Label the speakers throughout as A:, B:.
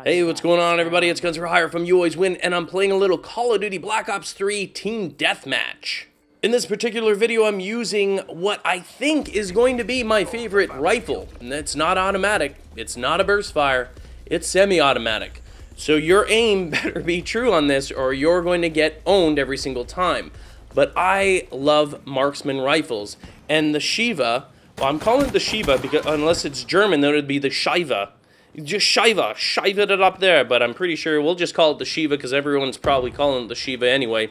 A: Hey, what's going on, everybody? It's Guns for Hire from You Always Win, and I'm playing a little Call of Duty Black Ops 3 Team Deathmatch. In this particular video, I'm using what I think is going to be my favorite rifle. And it's not automatic, it's not a burst fire, it's semi-automatic. So your aim better be true on this, or you're going to get owned every single time. But I love marksman rifles, and the Shiva, well, I'm calling it the Shiva because unless it's German, then it would be the Shiva. Just Shiva it up there, but I'm pretty sure we'll just call it the Shiva because everyone's probably calling it the Shiva anyway.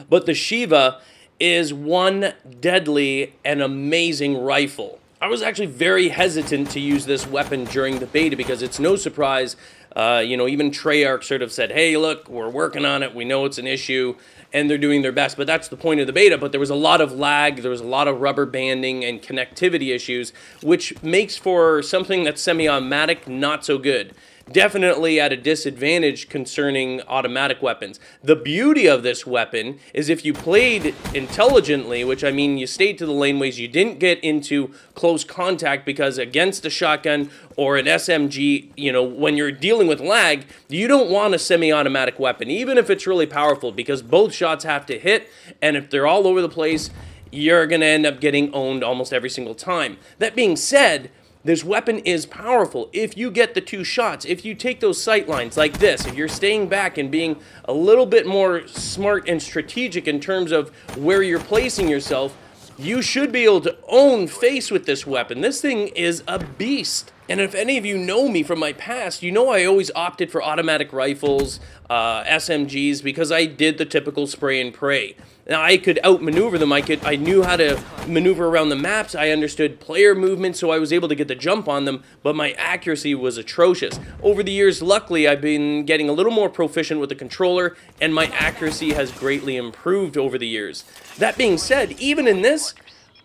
A: But the Shiva is one deadly and amazing rifle. I was actually very hesitant to use this weapon during the beta because it's no surprise, even Treyarch sort of said, hey, look, we're working on it, we know it's an issue, and they're doing their best, but that's the point of the beta. But there was a lot of lag, there was a lot of rubber banding and connectivity issues, which makes for something that's semi-automatic not so good. Definitely at a disadvantage concerning automatic weapons. The beauty of this weapon is if you played intelligently, which I mean you stayed to the laneways, you didn't get into close contact, because against a shotgun or an SMG, when you're dealing with lag, you don't want a semi-automatic weapon, even if it's really powerful, because both shots have to hit, and if they're all over the place, you're going to end up getting owned almost every single time. That being said, this weapon is powerful if you get the two shots. If you take those sight lines like this, if you're staying back and being a little bit more smart and strategic in terms of where you're placing yourself, you should be able to own face with this weapon. This thing is a beast. And if any of you know me from my past, you know I always opted for automatic rifles, SMGs, because I did the typical spray and pray. Now, I could outmaneuver them. I knew how to maneuver around the maps. I understood player movement, so I was able to get the jump on them, but my accuracy was atrocious. Over the years, luckily, I've been getting a little more proficient with the controller, and my accuracy has greatly improved over the years. That being said, even in this,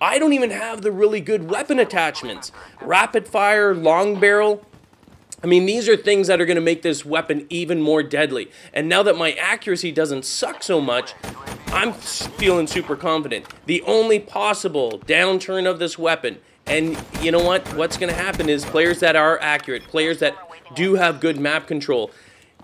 A: I don't even have the really good weapon attachments. Rapid fire, long barrel. I mean, these are things that are going to make this weapon even more deadly. And now that my accuracy doesn't suck so much, I'm feeling super confident. The only possible downturn of this weapon, and you know what? What's going to happen is players that are accurate, players that do have good map control,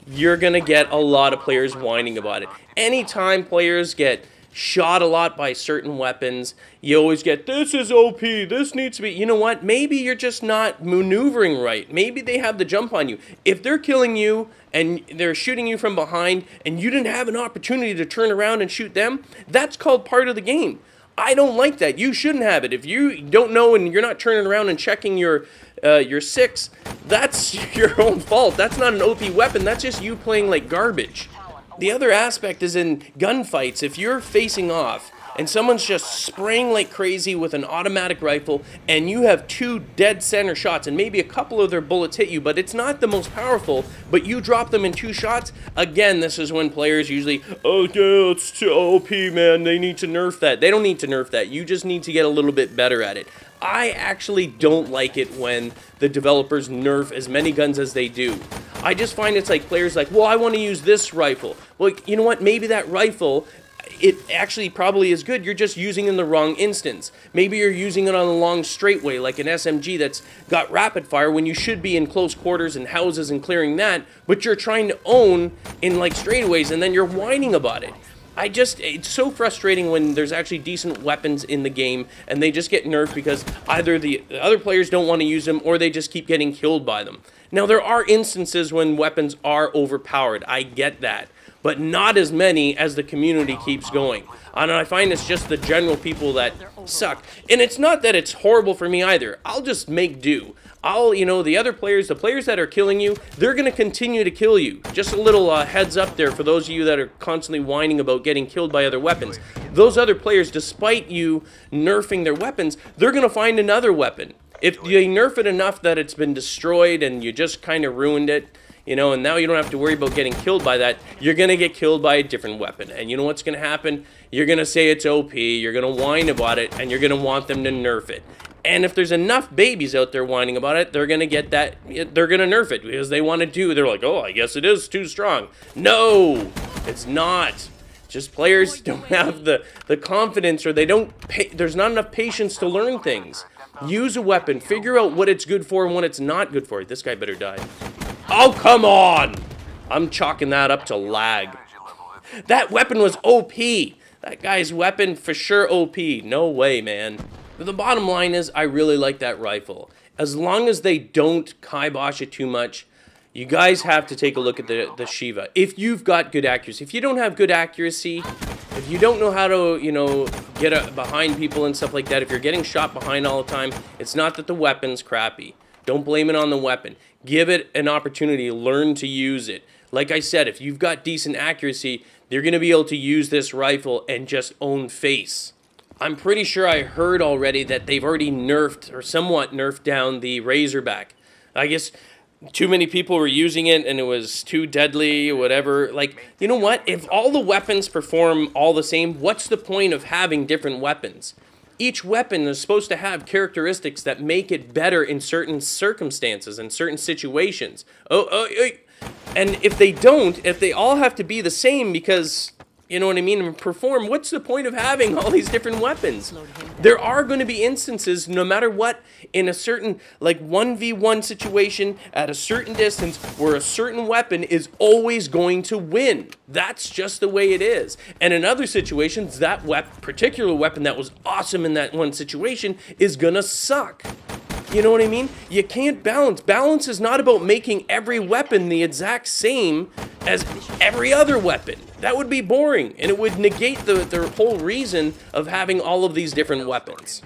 A: you're going to get a lot of players whining about it. Anytime players get shot a lot by certain weapons, you always get, this is OP, this needs to be, you know what, maybe you're just not maneuvering right. Maybe they have the jump on you. If they're killing you and they're shooting you from behind and you didn't have an opportunity to turn around and shoot them, that's called part of the game. I don't like that. You shouldn't have it. If you don't know and you're not turning around and checking your six, that's your own fault. That's not an OP weapon, that's just you playing like garbage. The other aspect is in gunfights. If you're facing off and someone's just spraying like crazy with an automatic rifle and you have two dead center shots and maybe a couple of their bullets hit you, but it's not the most powerful, but you drop them in two shots, again, this is when players usually, oh yeah, it's too OP, man, they need to nerf that. They don't need to nerf that. You just need to get a little bit better at it. I actually don't like it when the developers nerf as many guns as they do. I just find it's like players like, well, I want to use this rifle. Well, you know what? Maybe that rifle, it actually probably is good. You're just using it in the wrong instance. Maybe you're using it on a long straightway, like an SMG that's got rapid fire when you should be in close quarters and houses and clearing that, but you're trying to own in like straightaways and then you're whining about it. It's so frustrating when there's actually decent weapons in the game and they just get nerfed because either the other players don't want to use them or they just keep getting killed by them. Now, there are instances when weapons are overpowered. I get that. But not as many as the community keeps going. And I find it's just the general people that suck. And it's not that it's horrible for me either. I'll just make do. The other players, the players that are killing you, they're going to continue to kill you. Just a little heads up there for those of you that are constantly whining about getting killed by other weapons. Those other players, despite you nerfing their weapons, they're going to find another weapon. If they nerf it enough that it's been destroyed and you just kind of ruined it, and now you don't have to worry about getting killed by that, you're going to get killed by a different weapon. And you know what's going to happen? You're going to say it's OP, you're going to whine about it, and you're going to want them to nerf it. And if there's enough babies out there whining about it, they're going to get that, they're going to nerf it because they want to do, they're like, oh, I guess it is too strong. No, it's not. Just players don't have the confidence, or there's not enough patience to learn things. Use a weapon, figure out what it's good for and what it's not good for. This guy better die. Oh, come on! I'm chalking that up to lag. That weapon was OP. That guy's weapon for sure OP. No way, man. But the bottom line is, I really like that rifle. As long as they don't kibosh it too much, you guys have to take a look at the Shiva. If you've got good accuracy. If you don't have good accuracy, if you don't know how to, you know, get behind people and stuff like that, if you're getting shot behind all the time, it's not that the weapon's crappy. Don't blame it on the weapon. Give it an opportunity. Learn to use it. Like I said, if you've got decent accuracy, they're going to be able to use this rifle and just own face. I'm pretty sure I heard already that they've already nerfed or somewhat nerfed down the Razorback. I guess too many people were using it and it was too deadly or whatever. Like, you know what? If all the weapons perform all the same, what's the point of having different weapons? Each weapon is supposed to have characteristics that make it better in certain circumstances and certain situations. And if they don't, if they all have to be the same because, you know what I mean, and perform, what's the point of having all these different weapons? There are going to be instances, no matter what, in a certain, like, 1v1 situation at a certain distance where a certain weapon is always going to win. That's just the way it is. And in other situations, that particular weapon that was awesome in that one situation is going to suck. You know what I mean? You can't balance. Balance is not about making every weapon the exact same as every other weapon. That would be boring, and it would negate the whole reason of having all of these different weapons.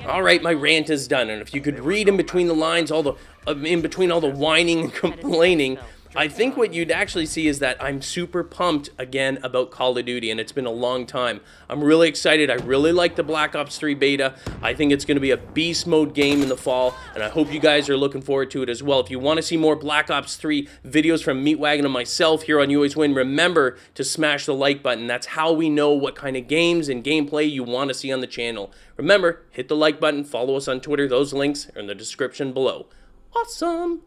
A: All right, my rant is done, and if you could read in between the lines, in between all the whining and complaining, I think what you'd actually see is that I'm super pumped again about Call of Duty, and it's been a long time. I'm really excited. I really like the Black Ops 3 beta. I think it's going to be a beast mode game in the fall, and I hope you guys are looking forward to it as well. If you want to see more Black Ops 3 videos from Meatwagon and myself here on You Always Win, remember to smash the like button. That's how we know what kind of games and gameplay you want to see on the channel. Remember, hit the like button, follow us on Twitter. Those links are in the description below. Awesome!